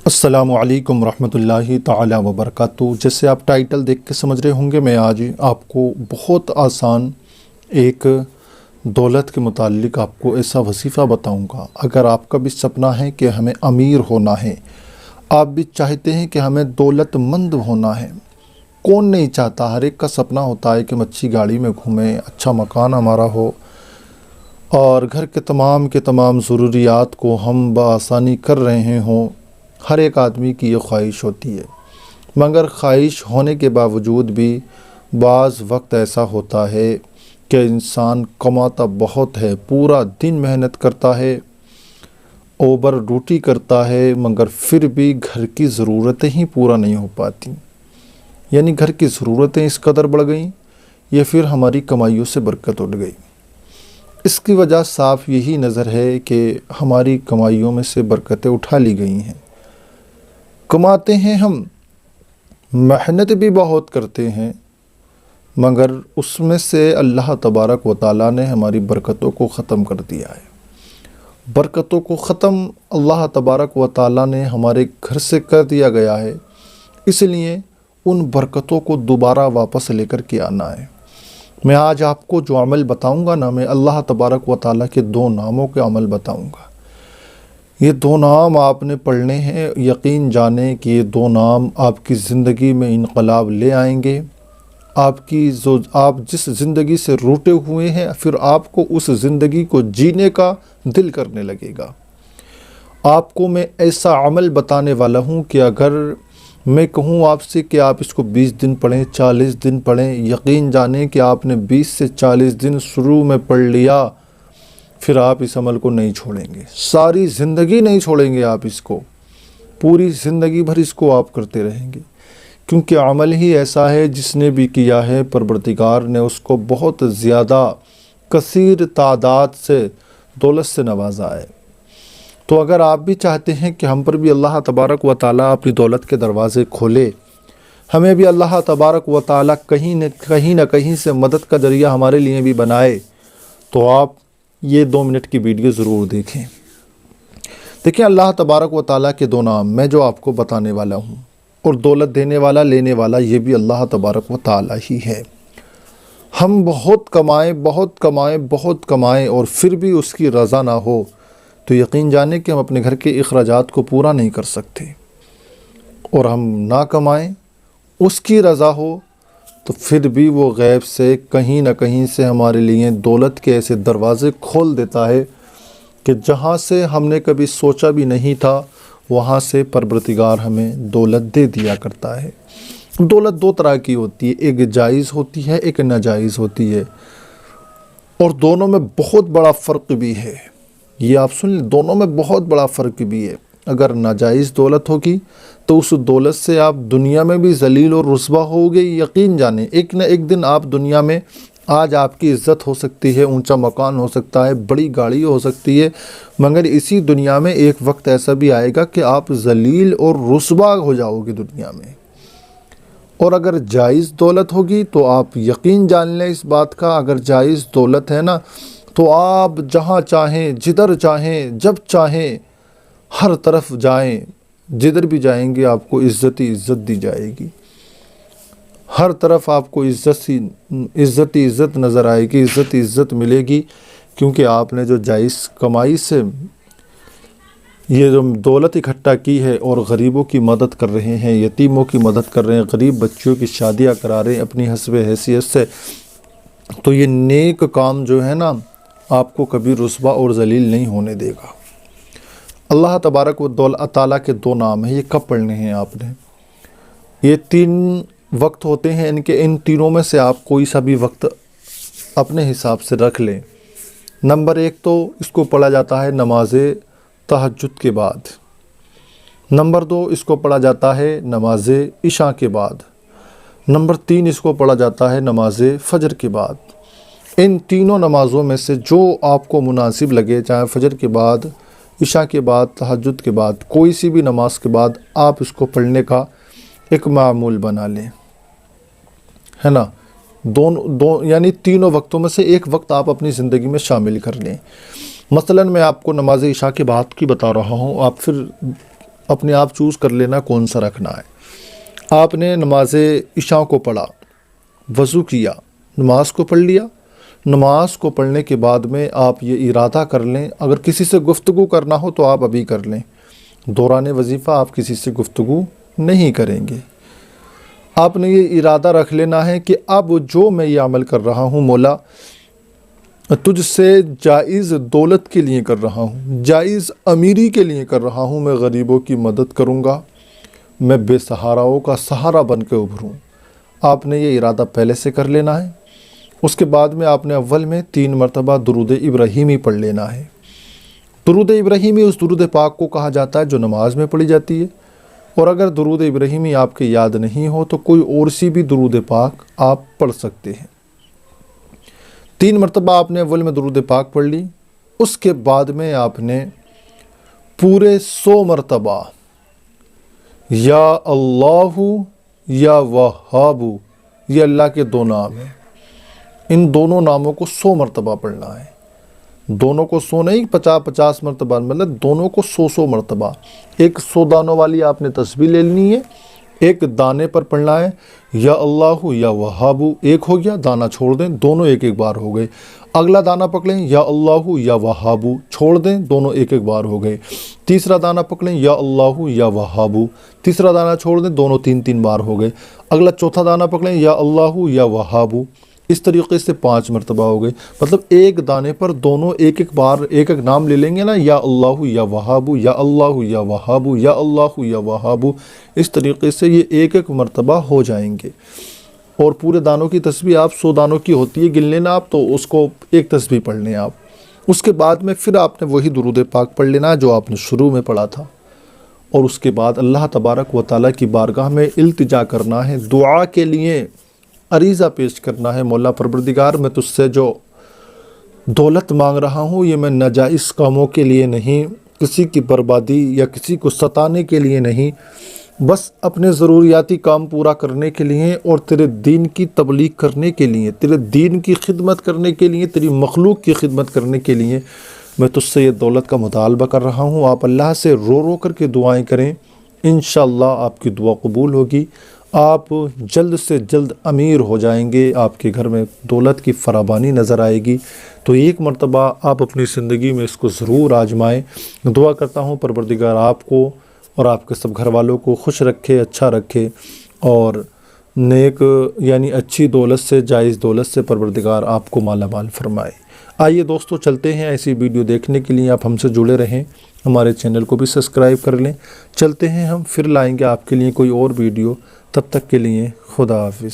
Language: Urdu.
السلام علیکم ورحمۃ اللہ تعالی وبرکاتہ۔ جیسے آپ ٹائٹل دیکھ کے سمجھ رہے ہوں گے، میں آج آپ کو بہت آسان ایک دولت کے متعلق آپ کو ایسا وظیفہ بتاؤں گا۔ اگر آپ کا بھی سپنا ہے کہ ہمیں امیر ہونا ہے، آپ بھی چاہتے ہیں کہ ہمیں دولت مند ہونا ہے، کون نہیں چاہتا؟ ہر ایک کا سپنا ہوتا ہے کہ ہم اچھی گاڑی میں گھومیں، اچھا مکان ہمارا ہو اور گھر کے تمام ضروریات کو ہم بآسانی کر رہے ہوں۔ ہر ایک آدمی کی یہ خواہش ہوتی ہے، مگر خواہش ہونے کے باوجود بھی بعض وقت ایسا ہوتا ہے کہ انسان کماتا بہت ہے، پورا دن محنت کرتا ہے، اوبر ڈیوٹی کرتا ہے، مگر پھر بھی گھر کی ضرورتیں ہی پورا نہیں ہو پاتی۔ یعنی گھر کی ضرورتیں اس قدر بڑھ گئیں یا پھر ہماری کمائیوں سے برکت اٹھ گئی۔ اس کی وجہ صاف یہی نظر ہے کہ ہماری کمائیوں میں سے برکتیں اٹھا لی گئی ہیں۔ کماتے ہیں ہم، محنت بھی بہت کرتے ہیں، مگر اس میں سے اللہ تبارک و تعالیٰ نے ہماری برکتوں کو ختم کر دیا ہے۔ برکتوں کو ختم اللہ تبارک و تعالیٰ نے ہمارے گھر سے کر دیا گیا ہے، اس لیے ان برکتوں کو دوبارہ واپس لے کر کے آنا ہے۔ میں آج آپ کو جو عمل بتاؤں گا نا، میں اللہ تبارک و تعالیٰ کے 2 ناموں کے عمل بتاؤں گا۔ یہ 2 نام آپ نے پڑھنے ہیں، یقین جانیں کہ یہ 2 نام آپ کی زندگی میں انقلاب لے آئیں گے۔ آپ جس زندگی سے روٹے ہوئے ہیں، پھر آپ کو اس زندگی کو جینے کا دل کرنے لگے گا۔ آپ کو میں ایسا عمل بتانے والا ہوں کہ اگر میں کہوں آپ سے کہ آپ اس کو 20 دن پڑھیں، 40 دن پڑھیں، یقین جانیں کہ آپ نے 20 سے 40 دن شروع میں پڑھ لیا، پھر آپ اس عمل کو نہیں چھوڑیں گے، ساری زندگی نہیں چھوڑیں گے آپ اس کو، پوری زندگی بھر اس کو آپ کرتے رہیں گے، کیونکہ عمل ہی ایسا ہے جس نے بھی کیا ہے پروردگار نے اس کو بہت زیادہ کثیر تعداد سے دولت سے نوازا ہے۔ تو اگر آپ بھی چاہتے ہیں کہ ہم پر بھی اللہ تبارک و تعالیٰ اپنی دولت کے دروازے کھولے، ہمیں بھی اللہ تبارک و تعالیٰ کہیں نہ کہیں سے مدد کا ذریعہ ہمارے لیے بھی بنائے، تو آپ یہ 2 منٹ کی ویڈیو ضرور دیکھیں۔ دیکھیں، اللہ تبارک و تعالیٰ کے 2 نام میں جو آپ کو بتانے والا ہوں، اور دولت دینے والا لینے والا یہ بھی اللہ تبارک و تعالیٰ ہی ہے۔ ہم بہت کمائیں اور پھر بھی اس کی رضا نہ ہو تو یقین جانیں کہ ہم اپنے گھر کے اخراجات کو پورا نہیں کر سکتے، اور ہم نہ کمائیں، اس کی رضا ہو تو پھر بھی وہ غیب سے کہیں نہ کہیں سے ہمارے لیے دولت کے ایسے دروازے کھول دیتا ہے کہ جہاں سے ہم نے کبھی سوچا بھی نہیں تھا، وہاں سے پروردگار ہمیں دولت دے دیا کرتا ہے۔ دولت 2 طرح کی ہوتی ہے، ایک جائز ہوتی ہے، ایک ناجائز ہوتی ہے، اور دونوں میں بہت بڑا فرق بھی ہے۔ یہ آپ سن لیں، دونوں میں بہت بڑا فرق بھی ہے۔ اگر ناجائز دولت ہوگی تو اس دولت سے آپ دنیا میں بھی ذلیل اور رسوا ہوگے، یقین جانیں ایک نہ ایک دن آپ دنیا میں، آج آپ کی عزت ہو سکتی ہے، اونچا مکان ہو سکتا ہے، بڑی گاڑی ہو سکتی ہے، مگر اسی دنیا میں ایک وقت ایسا بھی آئے گا کہ آپ ذلیل اور رسوا ہو جاؤ گے دنیا میں۔ اور اگر جائز دولت ہوگی تو آپ یقین جان لیں اس بات کا، اگر جائز دولت ہے نا تو آپ جہاں چاہیں، جدھر چاہیں، جب چاہیں، ہر طرف جائیں، جدھر بھی جائیں گے آپ کو عزت ہی عزت دی جائے گی، ہر طرف آپ کو عزت ہی عزت نظر آئے گی، عزت ہی عزت ملے گی، کیونکہ آپ نے جو جائز کمائی سے یہ جو دولت اکٹھا کی ہے اور غریبوں کی مدد کر رہے ہیں، یتیموں کی مدد کر رہے ہیں، غریب بچوں کی شادیاں کرا رہے ہیں اپنی حسب حیثیت سے، تو یہ نیک کام جو ہے نا آپ کو کبھی رسوا اور ذلیل نہیں ہونے دے گا۔ اللہ تبارک و تعالیٰ کے 2 نام ہیں، یہ کب پڑھنے ہیں آپ نے؟ یہ 3 وقت ہوتے ہیں، ان تینوں میں سے آپ کوئی سا بھی وقت اپنے حساب سے رکھ لیں۔ نمبر 1 تو اس کو پڑھا جاتا ہے نماز تہجد کے بعد، نمبر 2 اس کو پڑھا جاتا ہے نماز عشاء کے بعد، نمبر 3 اس کو پڑھا جاتا ہے نماز فجر کے بعد۔ ان تینوں نمازوں میں سے جو آپ کو مناسب لگے، چاہے فجر کے بعد، عشاء کے بعد، تہجد کے بعد، کوئی سی بھی نماز کے بعد آپ اس کو پڑھنے کا ایک معمول بنا لیں، ہے نا؟ یعنی تینوں وقتوں میں سے ایک وقت آپ اپنی زندگی میں شامل کر لیں۔ مثلا میں آپ کو نماز عشاء کے بعد کی بتا رہا ہوں، آپ پھر اپنے آپ چوز کر لینا کون سا رکھنا ہے۔ آپ نے نماز عشاء کو پڑھا، وضو کیا، نماز کو پڑھ لیا۔ نماز کو پڑھنے کے بعد میں آپ یہ ارادہ کر لیں، اگر کسی سے گفتگو کرنا ہو تو آپ ابھی کر لیں، دوران وظیفہ آپ کسی سے گفتگو نہیں کریں گے۔ آپ نے یہ ارادہ رکھ لینا ہے کہ اب جو میں یہ عمل کر رہا ہوں مولا تجھ سے جائز دولت کے لیے کر رہا ہوں، جائز امیری کے لیے کر رہا ہوں، میں غریبوں کی مدد کروں گا، میں بے سہاراؤں کا سہارا بن کے ابھروں۔ آپ نے یہ ارادہ پہلے سے کر لینا ہے۔ اس کے بعد میں آپ نے اول میں 3 مرتبہ درود ابراہیمی پڑھ لینا ہے۔ درود ابراہیمی اس درود پاک کو کہا جاتا ہے جو نماز میں پڑھی جاتی ہے، اور اگر درود ابراہیمی آپ کے یاد نہیں ہو تو کوئی اور سی بھی درود پاک آپ پڑھ سکتے ہیں۔ 3 مرتبہ آپ نے اول میں درود پاک پڑھ لی۔ اس کے بعد میں آپ نے پورے 100 مرتبہ یا اللہ یا وہاب، یہ اللہ کے 2 نام ہیں، ان دونوں ناموں کو 100 مرتبہ پڑھنا ہے۔ دونوں کو 100 نہیں، 50 مرتبہ، مطلب دونوں کو 100 مرتبہ۔ ایک 100 دانوں والی آپ نے تسبیح لے لینی ہے، ایک دانے پر پڑھنا ہے یا اللہ یا وہاب، ایک ہو گیا، دانہ چھوڑ دیں، دونوں ایک بار ہو گئے۔ اگلا دانہ پکڑیں یا اللہ یا وہاب، چھوڑ دیں، دونوں ایک بار ہو گئے۔ تیسرا دانہ پکڑیں یا اللہ یا وہاب، تیسرا دانہ چھوڑ دیں، دونوں 3 بار ہو گئے۔ اگلا چوتھا دانہ پکڑیں یا اللہ یا وہاب، اس طریقے سے 5 مرتبہ ہو گئے۔ مطلب ایک دانے پر دونوں ایک بار ایک نام لے لیں گے نا، یا اللہ یا وہاب، یا اللہ یا وہاب، یا اللہ یا وہاب، اس طریقے سے یہ ایک مرتبہ ہو جائیں گے۔ اور پورے دانوں کی تسبیح آپ 100 دانوں کی ہوتی ہے، گن لینا آپ، تو اس کو ایک تسبیح پڑھ لیں آپ۔ اس کے بعد میں پھر آپ نے وہی درود پاک پڑھ لینا جو آپ نے شروع میں پڑھا تھا، اور اس کے بعد اللہ تبارک و تعالیٰ کی بارگاہ میں التجا کرنا ہے، دعا کے لیے عریضہ پیش کرنا ہے، مولا پروردگار میں تجھ سے جو دولت مانگ رہا ہوں یہ میں ناجائز کاموں کے لیے نہیں، کسی کی بربادی یا کسی کو ستانے کے لیے نہیں، بس اپنے ضروریاتی کام پورا کرنے کے لیے اور تیرے دین کی تبلیغ کرنے کے لیے، تیرے دین کی خدمت کرنے کے لیے، تیری مخلوق کی خدمت کرنے کے لیے میں تجھ سے یہ دولت کا مطالبہ کر رہا ہوں۔ آپ اللہ سے رو رو کر کے دعائیں کریں، انشاءاللہ آپ کی دعا قبول ہوگی، آپ جلد سے جلد امیر ہو جائیں گے، آپ کے گھر میں دولت کی فراوانی نظر آئے گی۔ تو ایک مرتبہ آپ اپنی زندگی میں اس کو ضرور آزمائیں۔ دعا کرتا ہوں پروردگار آپ کو اور آپ کے سب گھر والوں کو خوش رکھے، اچھا رکھے، اور نیک یعنی اچھی دولت سے، جائز دولت سے پروردگار آپ کو مالا مال فرمائے۔ آئیے دوستو چلتے ہیں، ایسی ویڈیو دیکھنے کے لیے آپ ہم سے جڑے رہیں، ہمارے چینل کو بھی سبسکرائب کر لیں۔ چلتے ہیں، ہم پھر لائیں گے آپ کے لیے کوئی اور ویڈیو، تب تک کے لیے خدا حافظ۔